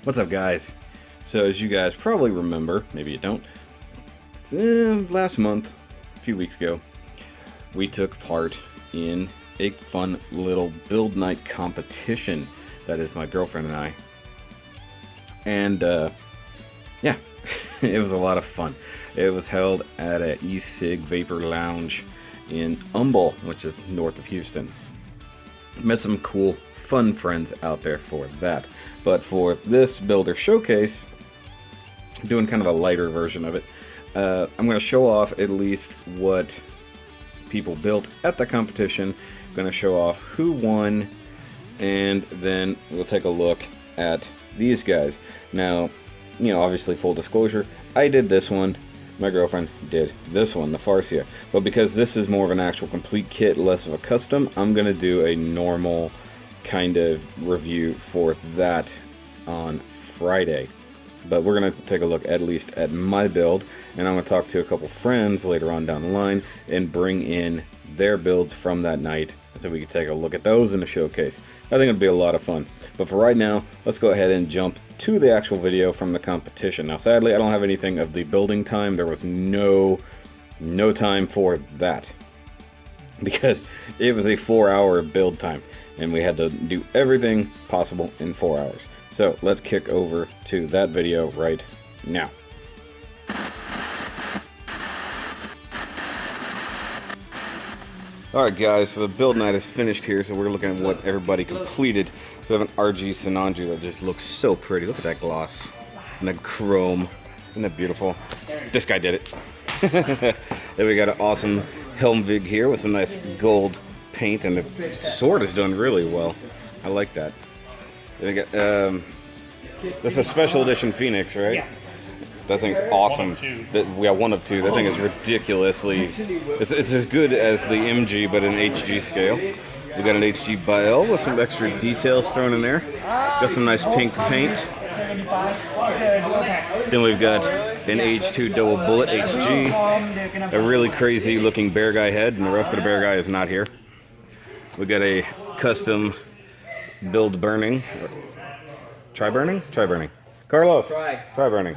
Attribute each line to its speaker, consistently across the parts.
Speaker 1: What's up, guys? So as you guys probably remember, maybe you don't, last month, a few weeks ago, we took part in a fun little build night competition. That is my girlfriend and I. And yeah, it was a lot of fun. It was held at a e-cig Vapor Lounge in Humble, which is north of Houston. Met some cool, fun friends out there for that. But for this builder showcase, doing kind of a lighter version of it, I'm going to show off at least what people built at the competition. I'm going to show off who won, and then we'll take a look at these guys. Now, you know, obviously full disclosure, I did this one, my girlfriend did this one, the Farsia. But because this is more of an actual complete kit, less of a custom, I'm going to do a normal kind of review for that on Friday. But we're going to take a look at least at my build, and I'm going to talk to a couple friends later on down the line and bring in their builds from that night so we can take a look at those in the showcase. I think it'll be a lot of fun. But for right now, let's go ahead and jump to the actual video from the competition. Now sadly, I don't have anything of the building time. There was no time for that because it was a 4-hour build time and we had to do everything possible in 4 hours. So let's kick over to that video right now. Alright guys, so the build night is finished here, so we're looking at what everybody completed. We have an RG Sinanju that just looks so pretty. Look at that gloss and that chrome. Isn't that beautiful? This guy did it. Then we got an awesome Helmvig here with some nice gold paint, and the sword is done really well. I like that. Then we got, this is a special edition Phoenix, right? Yeah. That thing's awesome. We got one of two. That thing is ridiculously. It's as good as the MG, but in HG scale. We got an HG Bael with some extra details thrown in there. Got some nice pink paint. Then we've got an H2 double bullet HG. A really crazy looking bear guy head, and the rest of the bear guy is not here. We got a custom build burning. Try burning? Try burning. Carlos, try burning.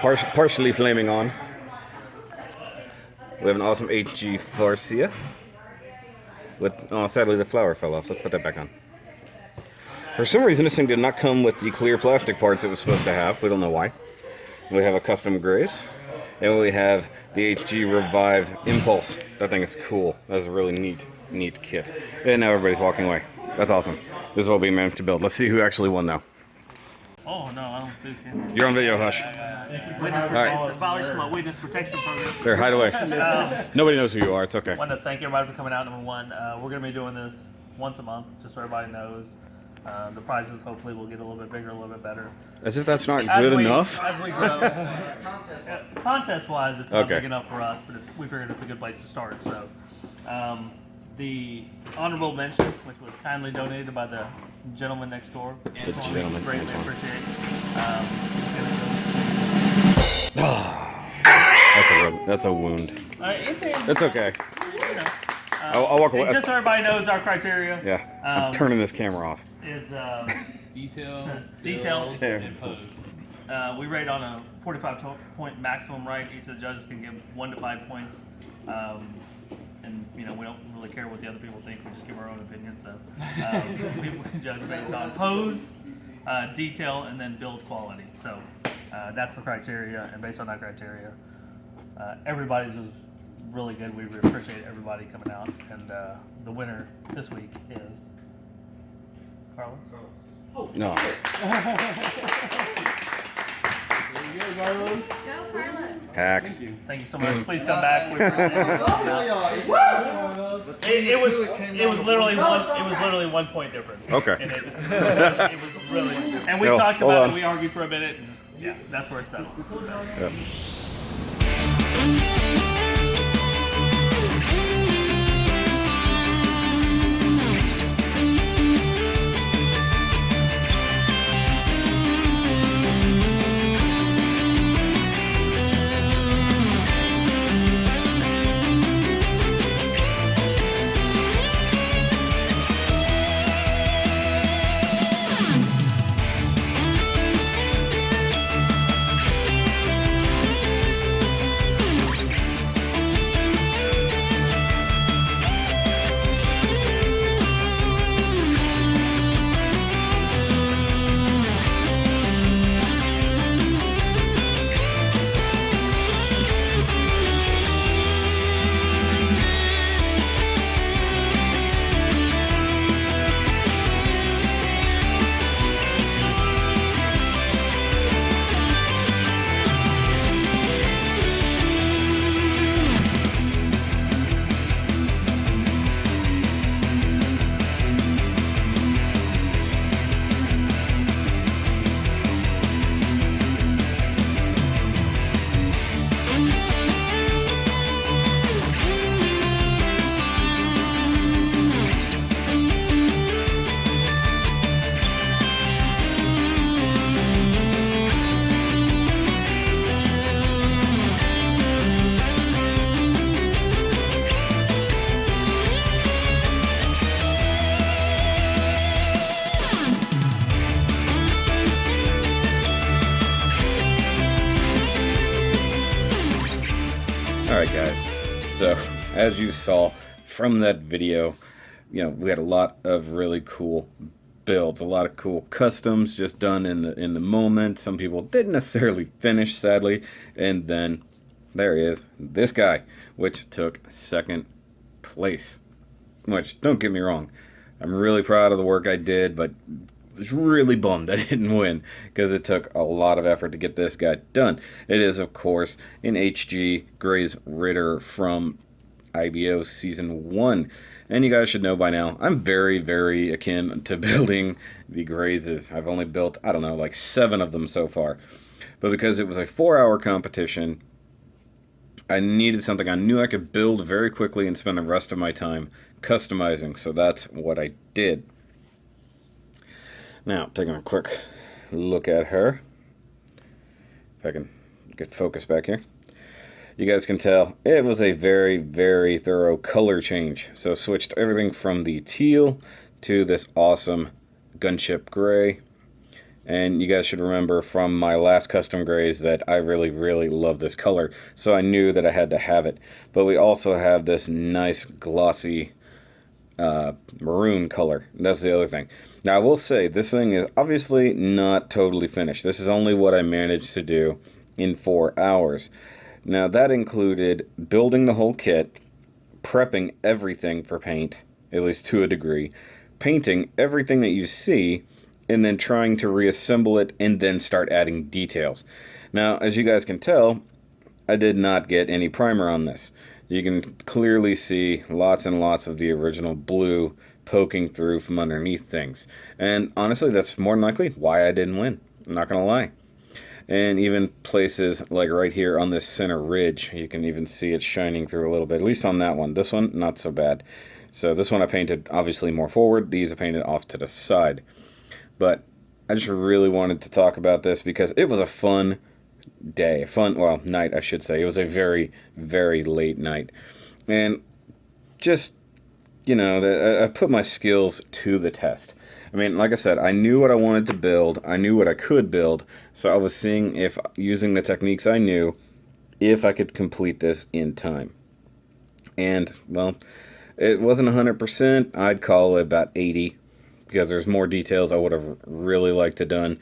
Speaker 1: Partially flaming on. We have an awesome HG Farsia. With, oh, sadly the flower fell off. Let's put that back on. For some reason, this thing did not come with the clear plastic parts it was supposed to have. We don't know why. We have a custom Graze. And we have the HG Revive Impulse. That thing is cool. That's a really neat kit. And now everybody's walking away. That's awesome. This is what we managed to build. Let's see who actually won now.
Speaker 2: Oh, no, I don't think it.
Speaker 1: You're on video, Hush.
Speaker 2: It's a violation of my witness protection program.
Speaker 1: There, hide away. Nobody knows who you are. It's okay.
Speaker 2: I want to thank everybody for coming out. Number one, we're going to be doing this once a month, just so everybody knows. The prizes hopefully will get a little bit bigger, a little bit better.
Speaker 1: As if that's not good enough.
Speaker 2: As we grow. Contest-wise, it's not big enough for us, but we figured it's a good place to start. So, the honorable mention, which was kindly donated by the gentleman next door.
Speaker 1: The gentleman
Speaker 2: greatly appreciate.
Speaker 1: That's a wound.
Speaker 2: It's
Speaker 1: okay.
Speaker 2: You know,
Speaker 1: I'll walk away.
Speaker 2: Just so everybody knows our criteria.
Speaker 1: Yeah, I'm turning this camera off.
Speaker 2: Is
Speaker 3: detail,
Speaker 2: and pose. We rate on a 45-point maximum, right? Each of the judges can give 1 to 5 points. And you know, we don't really care what the other people think. We just give our own opinion. So we judge based on pose, detail, and then build quality. So that's the criteria, and based on that criteria, everybody's was really good. We really appreciate everybody coming out, and the winner this week is Carlos.
Speaker 1: Oh no.
Speaker 3: There you go, Carlos.
Speaker 4: Go, Carlos.
Speaker 1: Hacks.
Speaker 2: Thank you so much. Please come back. It was literally 1 point difference.
Speaker 1: Okay.
Speaker 2: And it was really, and we talked about it. We argued for a minute, and yeah, that's where it's settled.
Speaker 1: Yep. as you saw from that video, we had a lot of really cool builds, a lot of cool customs just done in the moment. Some people didn't necessarily finish, sadly, and then there he is, this guy, which took second place. Which, don't get me wrong, I'm really proud of the work I did, but was really bummed I didn't win because it took a lot of effort to get this guy done. It is, of course, an HG Graze Ritter from IBO Season 1. And you guys should know by now, I'm very, very akin to building the Grazes. I've only built, I don't know, like 7 of them so far. But because it was a 4-hour competition, I needed something I knew I could build very quickly and spend the rest of my time customizing. So that's what I did. Now, taking a quick look at her. If I can get focus back here. You guys can tell it was a very, very thorough color change. So switched everything from the teal to this awesome gunship gray. And you guys should remember from my last custom grays that I really, really love this color. So I knew that I had to have it. But we also have this nice glossy maroon color. That's the other thing. Now I will say this thing is obviously not totally finished. This is only what I managed to do in 4 hours. Now that included building the whole kit, prepping everything for paint, at least to a degree, painting everything that you see, and then trying to reassemble it and then start adding details. Now, as you guys can tell, I did not get any primer on this. You can clearly see lots and lots of the original blue poking through from underneath things. And honestly, that's more than likely why I didn't win. I'm not gonna lie. And even places like right here on this center ridge, you can even see it shining through a little bit, at least on that one. This one, not so bad. So this one I painted obviously more forward. These I painted off to the side. But I just really wanted to talk about this because it was a fun day. Well, night, I should say. It was a very, very late night. And just, I put my skills to the test. I mean, like I said, I knew what I wanted to build. I knew what I could build. So I was seeing if, using the techniques I knew, if I could complete this in time. And, well, it wasn't 100%. I'd call it about 80. Because there's more details I would have really liked to done.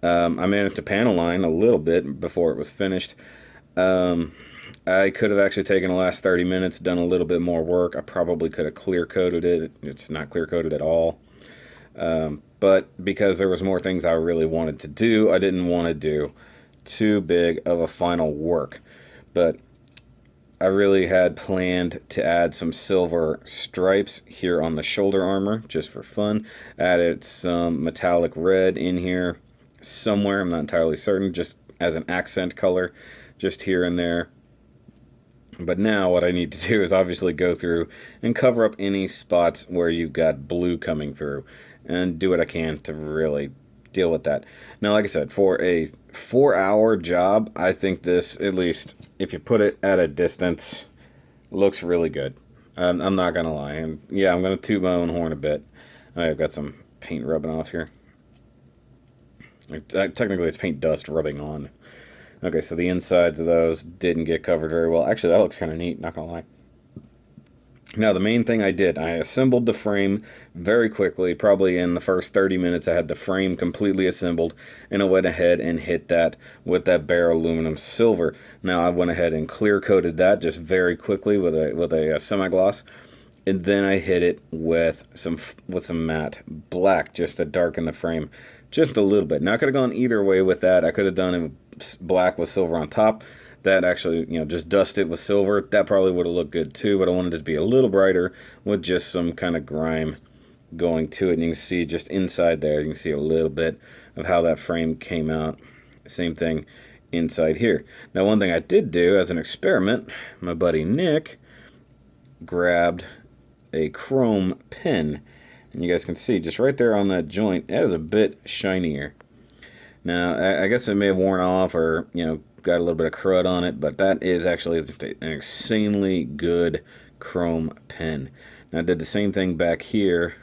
Speaker 1: I managed to panel line a little bit before it was finished. I could have actually taken the last 30 minutes, done a little bit more work. I probably could have clear coated it. It's not clear coated at all. But because there was more things I really wanted to do, I didn't want to do too big of a final work. But I really had planned to add some silver stripes here on the shoulder armor, just for fun. Added some metallic red in here somewhere, I'm not entirely certain, just as an accent color, just here and there. But now what I need to do is obviously go through and cover up any spots where you've got blue coming through, and do what I can to really deal with that. Now, like I said, for a 4-hour job, I think this, at least if you put it at a distance, looks really good. I'm not gonna lie, and yeah, I'm gonna toot my own horn a bit. I've got some paint rubbing off here. Technically, it's paint dust rubbing on. Okay, so the insides of those didn't get covered very well. Actually, that looks kind of neat, not gonna lie. Now, the main thing I did, I assembled the frame very quickly. Probably in the first 30 minutes, I had the frame completely assembled, and I went ahead and hit that with that bare aluminum silver. Now, I went ahead and clear coated that just very quickly with a semi-gloss, and then I hit it with some matte black just to darken the frame just a little bit. Now, I could have gone either way with that. I could have done it black with silver on top. That actually, just dust it with silver. That probably would have looked good too, but I wanted it to be a little brighter with just some kind of grime going to it. And you can see just inside there, you can see a little bit of how that frame came out. Same thing inside here. Now, one thing I did do as an experiment, my buddy Nick grabbed a chrome pen. And you guys can see just right there on that joint, it is a bit shinier. Now, I guess it may have worn off or, got a little bit of crud on it, but that is actually an insanely good chrome pen. Now I did the same thing back here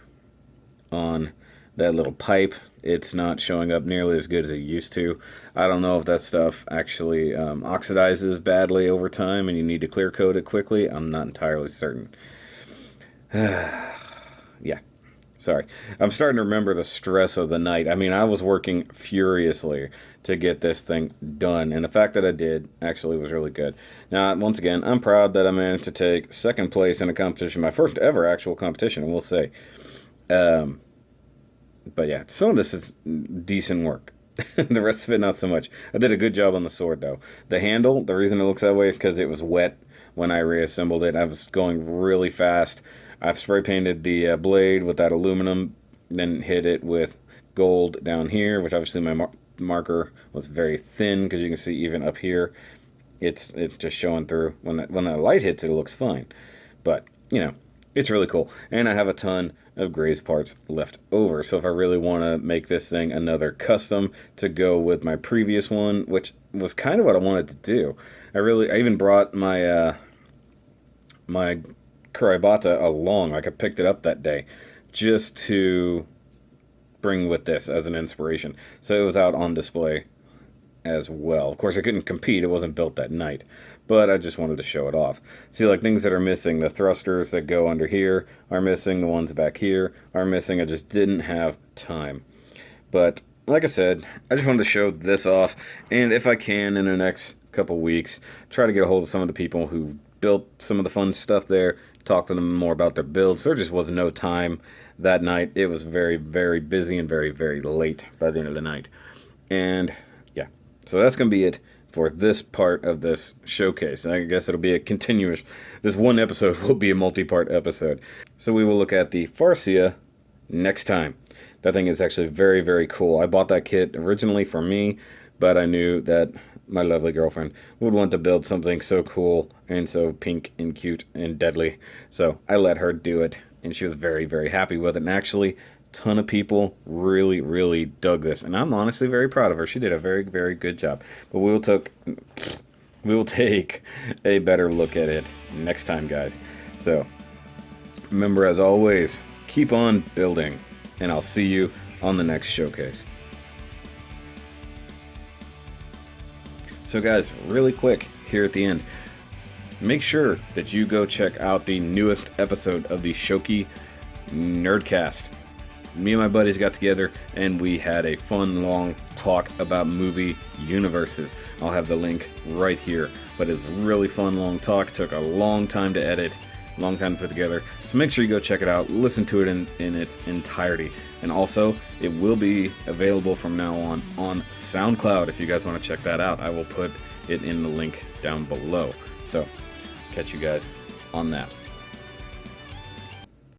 Speaker 1: on that little pipe, it's not showing up nearly as good as it used to. I don't know if that stuff actually oxidizes badly over time and you need to clear coat it quickly. I'm not entirely certain. Yeah, sorry. I'm starting to remember the stress of the night. I mean, I was working furiously to get this thing done, and the fact that I did actually was really good. Now, once again, I'm proud that I managed to take second place in a competition, my first ever actual competition, I will say. But yeah, some of this is decent work. The rest of it, not so much. I did a good job on the sword, though. The handle, the reason it looks that way is because it was wet when I reassembled it. I was going really fast. I've spray painted the blade with that aluminum, then hit it with gold down here, which obviously my marker was very thin, because you can see even up here, it's just showing through. When that light hits it, it looks fine. But, you know, it's really cool. And I have a ton of Graze parts left over. So if I really want to make this thing another custom to go with my previous one, which was kind of what I wanted to do. I even brought my my Kuribata along. Like, I picked it up that day just to bring with this as an inspiration. So it was out on display as well. Of course, I couldn't compete. It wasn't built that night. But I just wanted to show it off. See, like, things that are missing, the thrusters that go under here are missing, the ones back here are missing. I just didn't have time. But, like I said, I just wanted to show this off, and if I can, in the next couple weeks, try to get a hold of some of the people who built some of the fun stuff there, talk to them more about their builds. There just was no time that night. It was very, very busy and very, very late by the end of the night. And, yeah, so that's going to be it for this part of this showcase. I guess it'll be a continuous, this one episode will be a multi-part episode. So we will look at the Farsia next time. That thing is actually very, very cool. I bought that kit originally for me, but I knew that my lovely girlfriend would want to build something so cool and so pink and cute and deadly. So I let her do it, and she was very, very happy with it. And actually, ton of people really, really dug this, and I'm honestly very proud of her. She did a very, very good job. But we will take a better look at it next time, guys. So remember, as always, keep on building, and I'll see you on the next showcase. So guys, really quick here at the end, make sure that you go check out the newest episode of the SHOKYS Nerdcast. Me and my buddies got together and we had a fun, long talk about movie universes. I'll have the link right here. But it was a really fun, long talk. It took a long time to edit, long time to put together. So make sure you go check it out. Listen to it in its entirety. And also, it will be available from now on SoundCloud. If you guys want to check that out, I will put it in the link down below. So, catch you guys on that.